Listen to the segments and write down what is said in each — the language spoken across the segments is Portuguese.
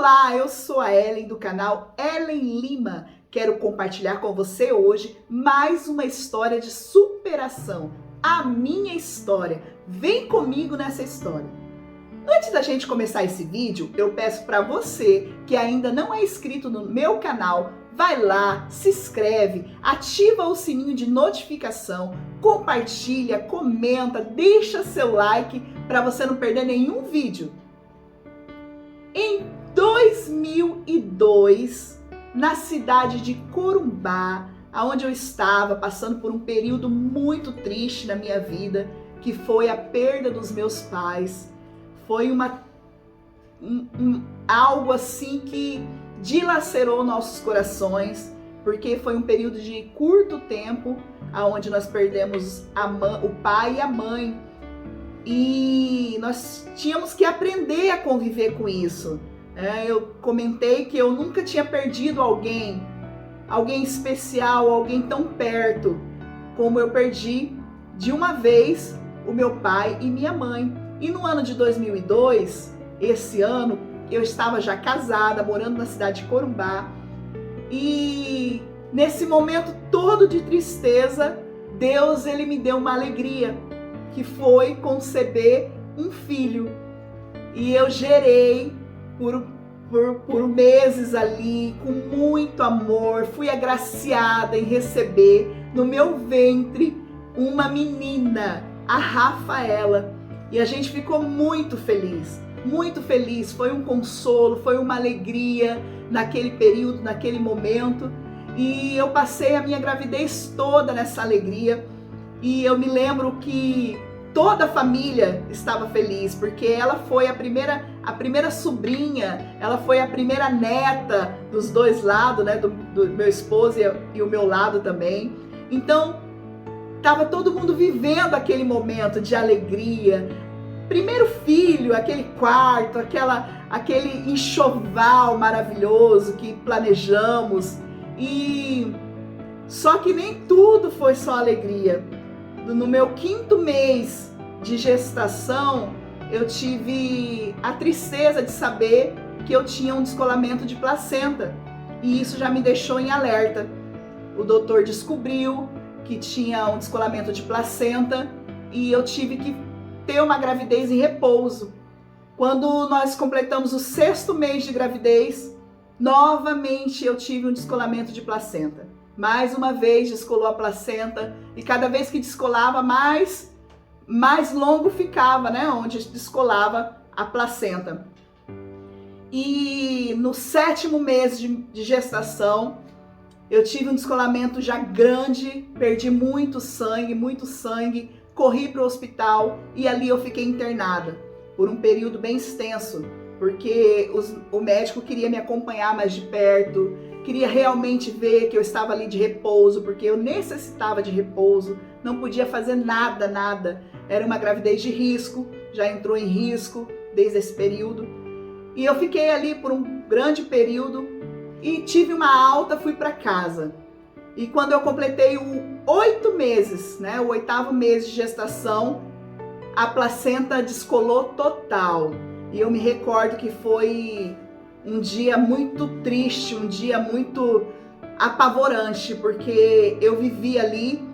Olá, eu sou a Ellen do canal Ellen Lima. Quero compartilhar com você hoje mais uma história de superação, a minha história. Vem comigo nessa história. Antes da gente começar esse vídeo, eu peço para você que ainda não é inscrito no meu canal, vai lá, se inscreve, ativa o sininho de notificação, compartilha, comenta, deixa seu like para você não perder nenhum vídeo. Em 2002, na cidade de Corumbá, onde eu estava passando por um período muito triste na minha vida, que foi a perda dos meus pais, foi algo assim que dilacerou nossos corações, porque foi um período de curto tempo, onde nós perdemos o pai e a mãe, e nós tínhamos que aprender a conviver com isso. Eu comentei que eu nunca tinha perdido alguém especial, alguém tão perto, como eu perdi de uma vez o meu pai e minha mãe. E no ano de 2002, esse ano, eu estava já casada, morando na cidade de Corumbá, e nesse momento todo de tristeza, Deus ele me deu uma alegria, que foi conceber um filho. E eu gerei por meses ali, com muito amor, fui agraciada em receber no meu ventre uma menina, a Rafaela. E a gente ficou muito feliz, foi um consolo, foi uma alegria naquele período, naquele momento. E eu passei a minha gravidez toda nessa alegria. E eu me lembro que toda a família estava feliz, porque ela foi a primeira sobrinha, ela foi a primeira neta dos dois lados, né, do meu esposo e o meu lado também. Então, estava todo mundo vivendo aquele momento de alegria. Primeiro filho, aquele quarto, aquele enxoval maravilhoso que planejamos. E só que nem tudo foi só alegria. No meu 5º mês de gestação, eu tive a tristeza de saber que eu tinha um descolamento de placenta. E isso já me deixou em alerta. O doutor descobriu que tinha um descolamento de placenta e eu tive que ter uma gravidez em repouso. Quando nós completamos o 6º mês de gravidez, novamente eu tive um descolamento de placenta. Mais uma vez descolou a placenta e cada vez que descolava, mais longo ficava, né? Onde descolava a placenta. E no 7º mês de gestação, eu tive um descolamento já grande, perdi muito sangue, corri para o hospital e ali eu fiquei internada por um período bem extenso, porque o médico queria me acompanhar mais de perto, queria realmente ver que eu estava ali de repouso, porque eu necessitava de repouso, não podia fazer nada. Era uma gravidez de risco, já entrou em risco desde esse período. E eu fiquei ali por um grande período e tive uma alta, fui para casa. E quando eu completei 8 meses, né, o 8º mês de gestação, a placenta descolou total. E eu me recordo que foi um dia muito triste, um dia muito apavorante, porque eu vivia ali,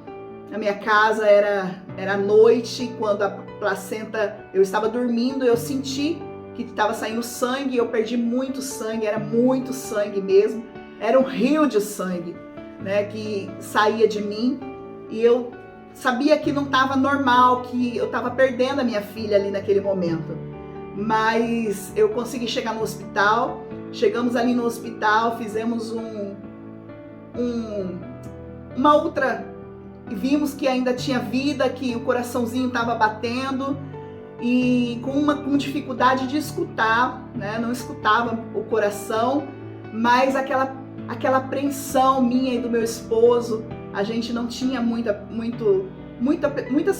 na minha casa era noite, quando a placenta, eu estava dormindo, eu senti que estava saindo sangue, eu perdi muito sangue, era muito sangue mesmo, era um rio de sangue, né, que saía de mim, e eu sabia que não estava normal, que eu estava perdendo a minha filha ali naquele momento. Mas eu consegui chegar no hospital, chegamos ali no hospital, fizemos uma ultra, vimos que ainda tinha vida, que o coraçãozinho estava batendo e com dificuldade de escutar, né? Não escutava o coração, mas aquela apreensão minha e do meu esposo, a gente não tinha muitas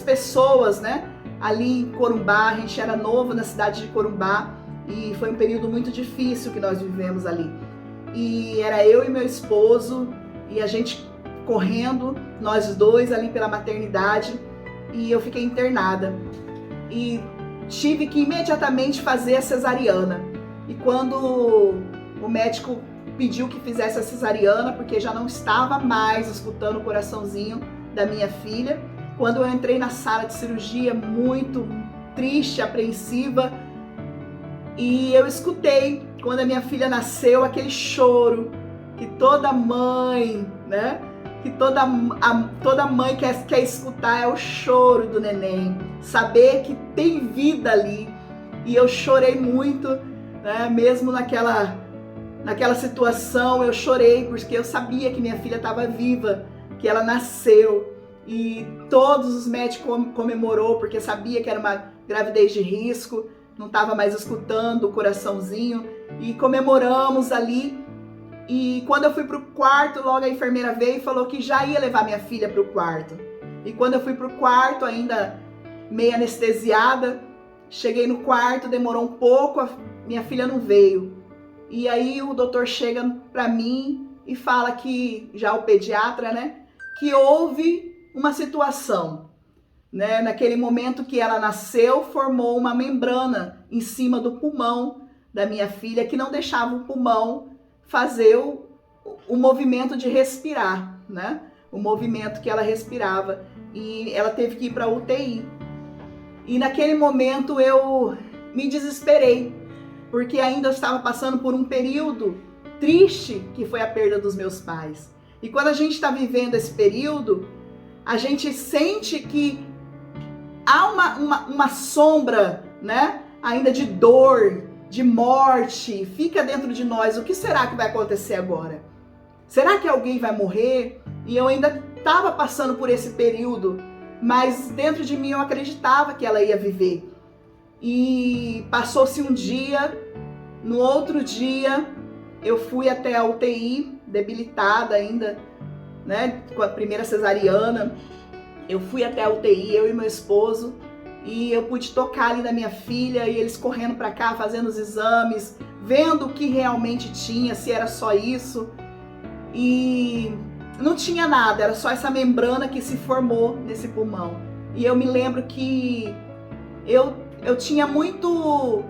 pessoas, né? Ali em Corumbá, a gente era novo na cidade de Corumbá e foi um período muito difícil que nós vivemos ali. E era eu e meu esposo e a gente correndo, nós dois ali pela maternidade, e eu fiquei internada. E tive que imediatamente fazer a cesariana. E quando o médico pediu que fizesse a cesariana, porque já não estava mais escutando o coraçãozinho da minha filha, quando eu entrei na sala de cirurgia muito triste, apreensiva, e eu escutei, quando a minha filha nasceu, aquele choro que toda mãe, né? Que toda mãe quer escutar, é o choro do neném. Saber que tem vida ali. E eu chorei muito, né? Mesmo naquela situação, eu chorei, porque eu sabia que minha filha estava viva, que ela nasceu. E todos os médicos comemorou, porque sabia que era uma gravidez de risco, não estava mais escutando o coraçãozinho, e comemoramos ali. E quando eu fui pro quarto, logo a enfermeira veio e falou que já ia levar minha filha pro quarto. E quando eu fui pro quarto, ainda meio anestesiada, cheguei no quarto, demorou um pouco, minha filha não veio. E aí o doutor chega pra mim e fala que, já o pediatra, né, que houve uma situação, né, naquele momento que ela nasceu, formou uma membrana em cima do pulmão da minha filha, que não deixava o pulmão fazer o movimento de respirar, né, o movimento que ela respirava, e ela teve que ir para UTI. E naquele momento eu me desesperei, porque ainda eu estava passando por um período triste, que foi a perda dos meus pais. E quando a gente está vivendo esse período, a gente sente que há uma sombra, né, ainda de dor, de morte, fica dentro de nós. O que será que vai acontecer agora? Será que alguém vai morrer? E eu ainda estava passando por esse período, mas dentro de mim eu acreditava que ela ia viver. E passou-se um dia, no outro dia eu fui até a UTI, debilitada ainda, né, com a primeira cesariana. Eu fui até a UTI, eu e meu esposo, e eu pude tocar ali na minha filha, e eles correndo para cá, fazendo os exames, vendo o que realmente tinha, se era só isso. E não tinha nada, era só essa membrana que se formou nesse pulmão. E eu me lembro que eu tinha muitas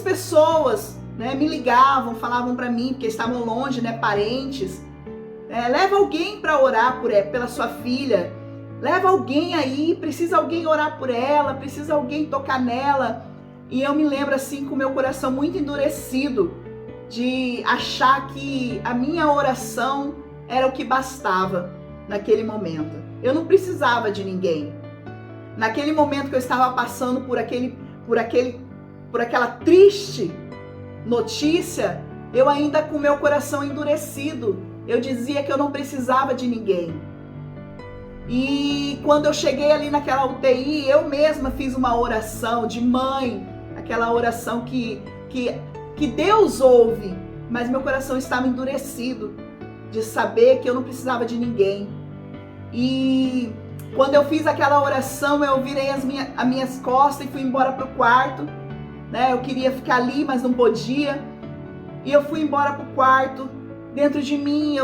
pessoas, né, me ligavam, falavam para mim, porque estavam longe, né, parentes. Leva alguém para orar pela sua filha. Leva alguém aí, precisa alguém orar por ela, precisa alguém tocar nela. E eu me lembro assim com o meu coração muito endurecido de achar que a minha oração era o que bastava naquele momento. Eu não precisava de ninguém. Naquele momento que eu estava passando por aquela triste notícia, eu ainda com o meu coração endurecido, eu dizia que eu não precisava de ninguém. E quando eu cheguei ali naquela UTI, eu mesma fiz uma oração de mãe, aquela oração que Deus ouve, mas meu coração estava endurecido de saber que eu não precisava de ninguém. E quando eu fiz aquela oração, eu virei as minhas costas e fui embora pro quarto, né? Eu queria ficar ali, mas não podia. E eu fui embora pro quarto. Dentro de mim,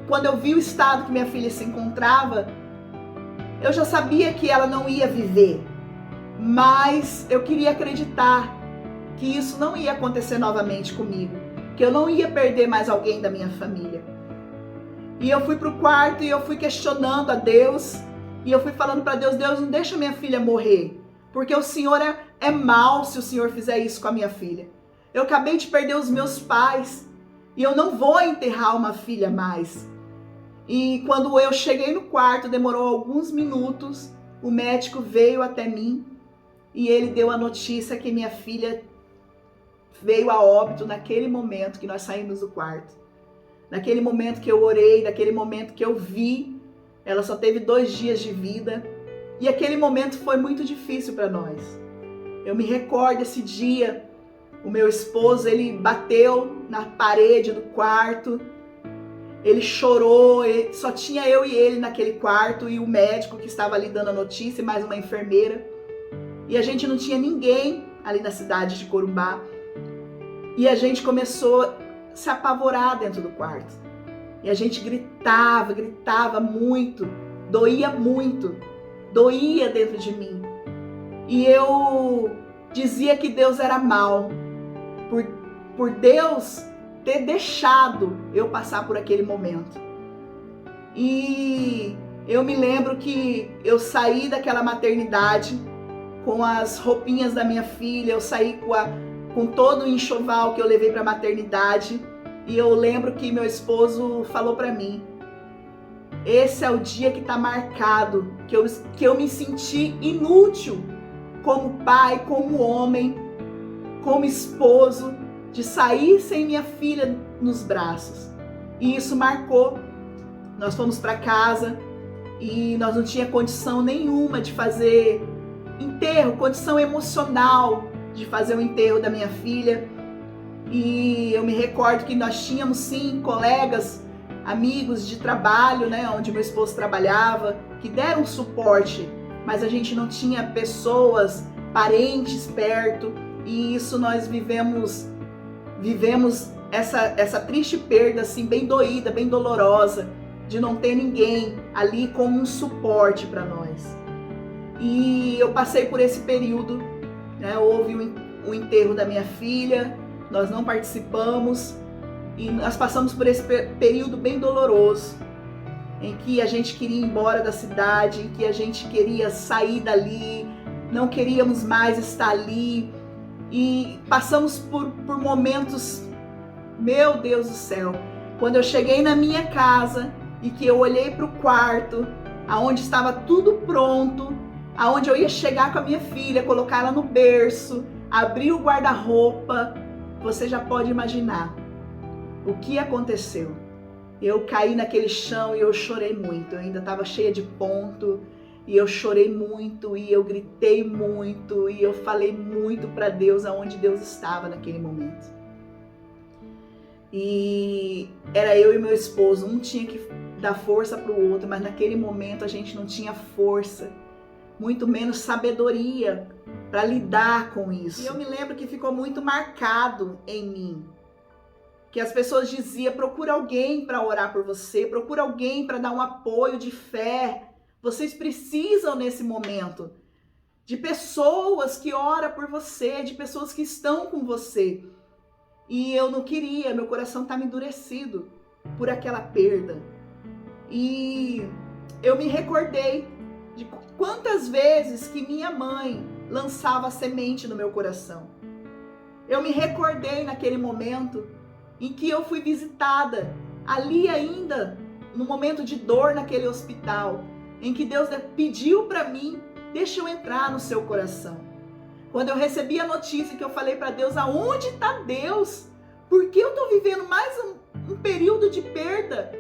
quando eu vi o estado que minha filha se encontrava, eu já sabia que ela não ia viver, mas eu queria acreditar que isso não ia acontecer novamente comigo, que eu não ia perder mais alguém da minha família. E eu fui pro quarto e eu fui questionando a Deus, e eu fui falando para Deus, Deus, não deixa minha filha morrer, porque o Senhor é mau se o Senhor fizer isso com a minha filha. Eu acabei de perder os meus pais, e eu não vou enterrar uma filha mais. E quando eu cheguei no quarto, demorou alguns minutos, o médico veio até mim e ele deu a notícia que minha filha veio a óbito naquele momento que nós saímos do quarto. Naquele momento que eu orei, naquele momento que eu vi, ela só teve 2 dias de vida. E aquele momento foi muito difícil para nós. Eu me recordo esse dia, o meu esposo, ele bateu na parede do quarto, ele chorou, só tinha eu e ele naquele quarto e o médico que estava ali dando a notícia e mais uma enfermeira. E a gente não tinha ninguém ali na cidade de Corumbá. E a gente começou a se apavorar dentro do quarto. E a gente gritava muito, doía dentro de mim. E eu dizia que Deus era mau, por Deus ter deixado eu passar por aquele momento. E eu me lembro que eu saí daquela maternidade com as roupinhas da minha filha, eu saí com todo o enxoval que eu levei para a maternidade, e eu lembro que meu esposo falou para mim: esse é o dia que está marcado, que eu me senti inútil como pai, como homem, como esposo, de sair sem minha filha nos braços. E isso marcou. Nós fomos para casa e nós não tinha condição nenhuma de fazer enterro, condição emocional de fazer o enterro da minha filha. E eu me recordo que nós tínhamos sim colegas, amigos de trabalho, né, onde meu esposo trabalhava, que deram suporte, mas a gente não tinha pessoas, parentes perto, e isso nós vivemos essa triste perda assim, bem doída, bem dolorosa, de não ter ninguém ali como um suporte para nós. E eu passei por esse período, né, houve o enterro da minha filha, nós não participamos, e nós passamos por esse período bem doloroso, em que a gente queria ir embora da cidade, em que a gente queria sair dali, não queríamos mais estar ali, e passamos por momentos, meu Deus do céu, quando eu cheguei na minha casa e que eu olhei para o quarto, aonde estava tudo pronto, aonde eu ia chegar com a minha filha, colocar ela no berço, abrir o guarda-roupa, você já pode imaginar o que aconteceu. Eu caí naquele chão e eu chorei muito, eu ainda estava cheia de ponto, e eu chorei muito, e eu gritei muito, e eu falei muito para Deus aonde Deus estava naquele momento. E era eu e meu esposo, um tinha que dar força para o outro, mas naquele momento a gente não tinha força, muito menos sabedoria para lidar com isso. E eu me lembro que ficou muito marcado em mim, que as pessoas diziam: procura alguém para orar por você, procura alguém para dar um apoio de fé. Vocês precisam nesse momento de pessoas que oram por você, de pessoas que estão com você. E eu não queria, meu coração estava endurecido por aquela perda. E eu me recordei de quantas vezes que minha mãe lançava semente no meu coração. Eu me recordei naquele momento em que eu fui visitada, ali ainda, no momento de dor naquele hospital, em que Deus pediu para mim: deixa eu entrar no seu coração. Quando eu recebi a notícia, que eu falei para Deus: aonde está Deus? Por que eu estou vivendo mais um período de perda?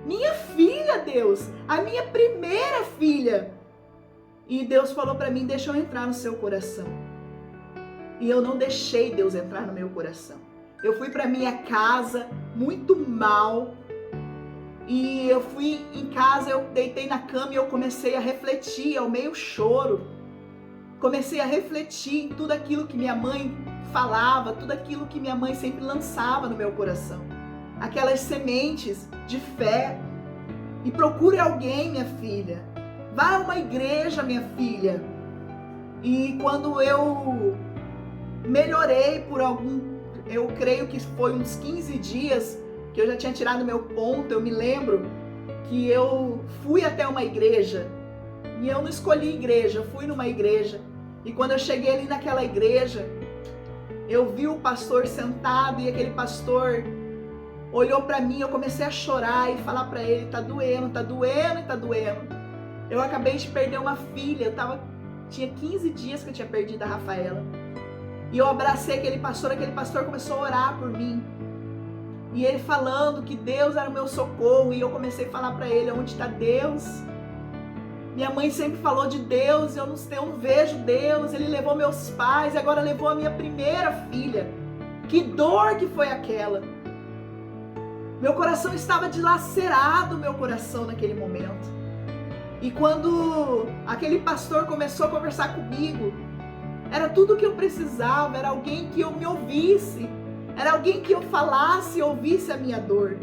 Minha filha, Deus, a minha primeira filha. E Deus falou para mim: deixa eu entrar no seu coração. E eu não deixei Deus entrar no meu coração. Eu fui para minha casa muito mal. E eu fui em casa, eu deitei na cama e eu comecei a refletir, ao meio choro. Comecei a refletir em tudo aquilo que minha mãe falava, tudo aquilo que minha mãe sempre lançava no meu coração. Aquelas sementes de fé. E procure alguém, minha filha. Vá a uma igreja, minha filha. E quando eu melhorei por eu creio que foi uns 15 dias, que eu já tinha tirado meu ponto, eu me lembro que eu fui até uma igreja, e eu não escolhi igreja, eu fui numa igreja, e quando eu cheguei ali naquela igreja, eu vi o pastor sentado, e aquele pastor olhou para mim, eu comecei a chorar e falar para ele: tá doendo, tá doendo e tá doendo. Eu acabei de perder uma filha, tinha 15 dias que eu tinha perdido a Rafaela, e eu abracei aquele pastor começou a orar por mim, e ele falando que Deus era o meu socorro, e eu comecei a falar para ele: onde está Deus? Minha mãe sempre falou de Deus, eu não vejo Deus, ele levou meus pais, agora levou a minha primeira filha. Que dor que foi aquela! Meu coração estava dilacerado, meu coração naquele momento. E quando aquele pastor começou a conversar comigo, era tudo o que eu precisava, era alguém que eu me ouvisse, era alguém que eu falasse e ouvisse a minha dor.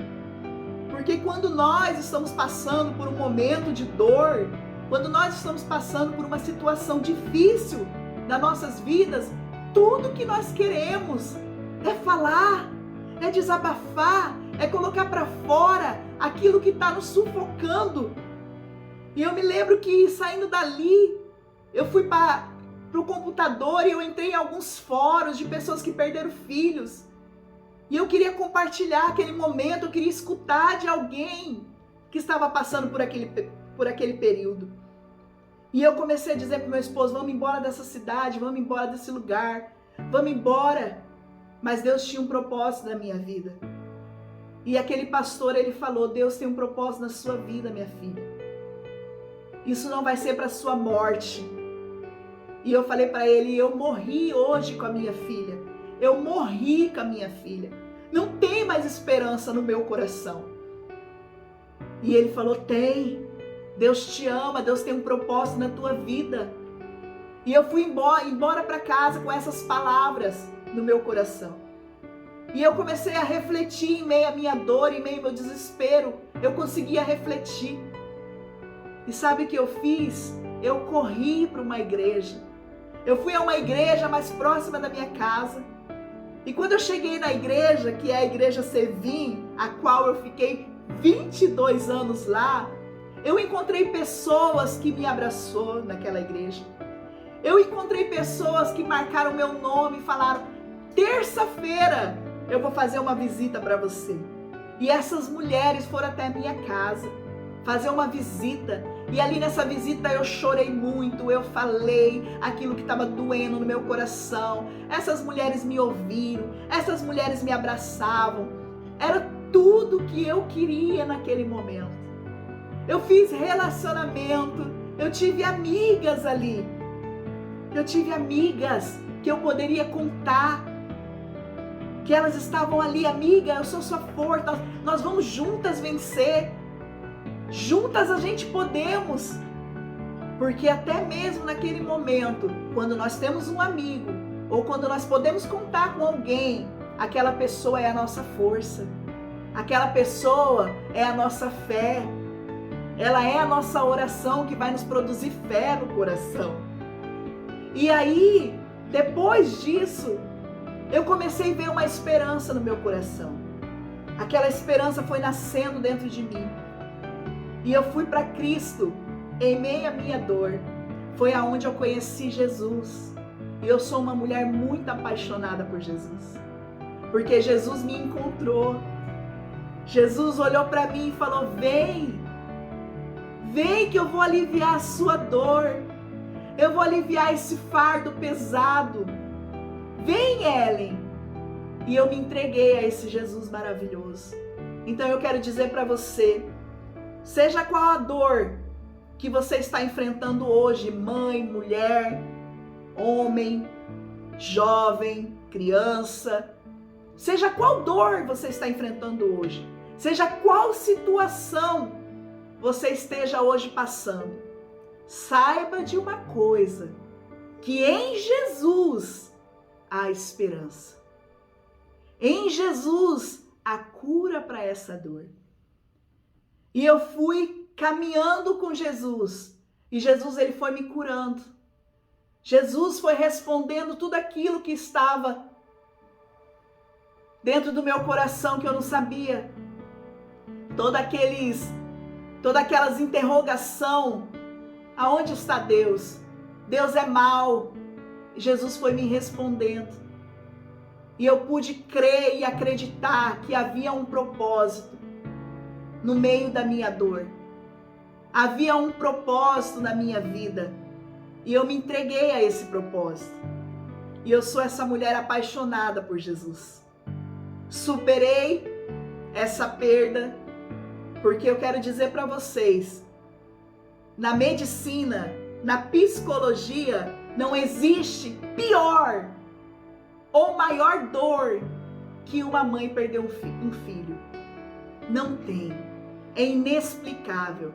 Porque quando nós estamos passando por um momento de dor, quando nós estamos passando por uma situação difícil das nossas vidas, tudo que nós queremos é falar, é desabafar, é colocar para fora aquilo que está nos sufocando. E eu me lembro que saindo dali, eu fui para o computador e eu entrei em alguns fóruns de pessoas que perderam filhos. E eu queria compartilhar aquele momento, eu queria escutar de alguém que estava passando por aquele período. E eu comecei a dizer para o meu esposo, vamos embora dessa cidade, vamos embora desse lugar, vamos embora. Mas Deus tinha um propósito na minha vida. E aquele pastor, ele falou, Deus tem um propósito na sua vida, minha filha. Isso não vai ser para a sua morte. E eu falei para ele, eu morri hoje com a minha filha. Eu morri com a minha filha. Não tem mais esperança no meu coração. E ele falou, tem. Deus te ama, Deus tem um propósito na tua vida. E eu fui embora para casa com essas palavras no meu coração. E eu comecei a refletir em meio à minha dor, em meio ao meu desespero. Eu conseguia refletir. E sabe o que eu fiz? Eu corri para uma igreja. Eu fui a uma igreja mais próxima da minha casa. E quando eu cheguei na igreja, que é a igreja Sevim, a qual eu fiquei 22 anos lá, eu encontrei pessoas que me abraçou naquela igreja. Eu encontrei pessoas que marcaram meu nome e falaram, terça-feira eu vou fazer uma visita para você. E essas mulheres foram até a minha casa fazer uma visita. E ali nessa visita eu chorei muito, eu falei aquilo que estava doendo no meu coração. Essas mulheres me ouviram, essas mulheres me abraçavam. Era tudo que eu queria naquele momento. Eu fiz relacionamento, eu tive amigas ali. Eu tive amigas que eu poderia contar, que elas estavam ali, amiga, eu sou sua força, nós vamos juntas vencer. Juntas a gente podemos. Porque até mesmo naquele momento, quando nós temos um amigo, ou quando nós podemos contar com alguém, aquela pessoa é a nossa força. Aquela pessoa é a nossa fé. Ela é a nossa oração que vai nos produzir fé no coração. E aí, depois disso, eu comecei a ver uma esperança no meu coração. Aquela esperança foi nascendo dentro de mim. E eu fui para Cristo em meio à minha dor. Foi aonde eu conheci Jesus. E eu sou uma mulher muito apaixonada por Jesus. Porque Jesus me encontrou. Jesus olhou para mim e falou, vem. Vem que eu vou aliviar a sua dor. Eu vou aliviar esse fardo pesado. Vem, Ellen. E eu me entreguei a esse Jesus maravilhoso. Então eu quero dizer para você, seja qual a dor que você está enfrentando hoje, mãe, mulher, homem, jovem, criança, seja qual dor você está enfrentando hoje, seja qual situação você esteja hoje passando, saiba de uma coisa, que em Jesus há esperança. Em Jesus há cura para essa dor. E eu fui caminhando com Jesus. E Jesus, ele foi me curando. Jesus foi respondendo tudo aquilo que estava dentro do meu coração que eu não sabia. Todas aquelas interrogações. Aonde está Deus? Deus é mau. Jesus foi me respondendo. E eu pude crer e acreditar que havia um propósito no meio da minha dor. Havia um propósito na minha vida. E eu me entreguei a esse propósito. E eu sou essa mulher apaixonada por Jesus. Superei essa perda, porque eu quero dizer para vocês, na medicina, na psicologia, não existe pior ou maior dor que uma mãe perder um filho. Não tem. É inexplicável.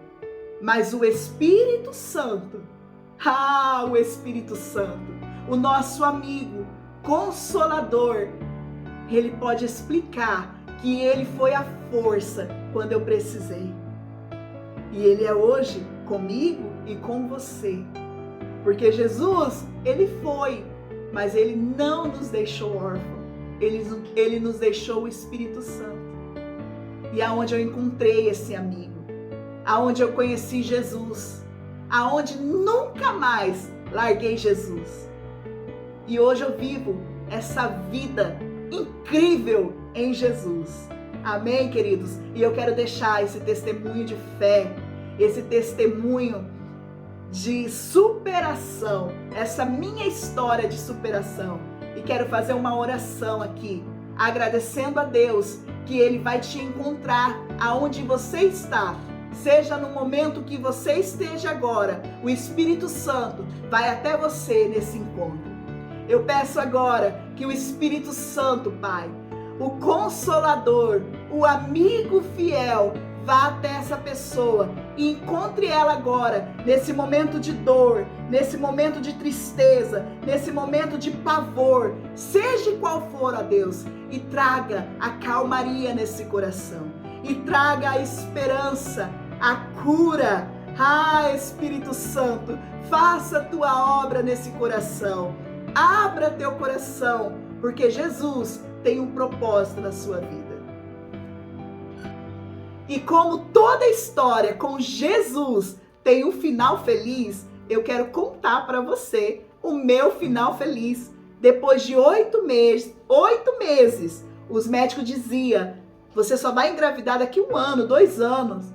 Mas o Espírito Santo, o Espírito Santo, o nosso amigo, consolador, ele pode explicar que ele foi a força quando eu precisei. E ele é hoje comigo e com você. Porque Jesus, ele foi, mas ele não nos deixou órfãos. Ele nos deixou o Espírito Santo. E aonde eu encontrei esse amigo, aonde eu conheci Jesus, aonde nunca mais larguei Jesus. E hoje eu vivo essa vida incrível em Jesus. Amém, queridos? E eu quero deixar esse testemunho de fé, esse testemunho de superação, essa minha história de superação. E quero fazer uma oração aqui, agradecendo a Deus que Ele vai te encontrar aonde você está. Seja no momento que você esteja agora, o Espírito Santo vai até você nesse encontro. Eu peço agora que o Espírito Santo, Pai, o Consolador, o amigo fiel, vá até essa pessoa e encontre ela agora, nesse momento de dor, nesse momento de tristeza, nesse momento de pavor, seja qual for, ó Deus, e traga a calmaria nesse coração, e traga a esperança, a cura. Ah, Espírito Santo, faça a tua obra nesse coração, abra teu coração, porque Jesus tem um propósito na sua vida. E como toda história com Jesus tem um final feliz, eu quero contar para você o meu final feliz. Depois de 8 meses, os médicos diziam, você só vai engravidar daqui 1 ano, 2 anos.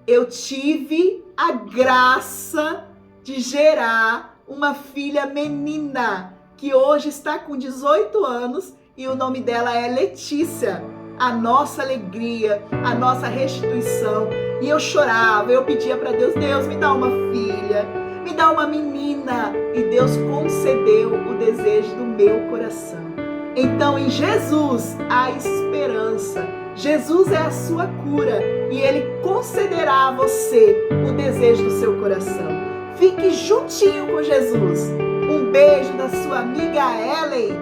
Eu tive a graça de gerar uma filha menina, que hoje está com 18 anos e o nome dela é Letícia. A nossa alegria, a nossa restituição. E eu chorava, eu pedia para Deus, Deus, me dá uma filha, me dá uma menina. E Deus concedeu o desejo do meu coração. Então em Jesus há esperança. Jesus é a sua cura e Ele concederá a você o desejo do seu coração. Fique juntinho com Jesus. Um beijo da sua amiga Ellen.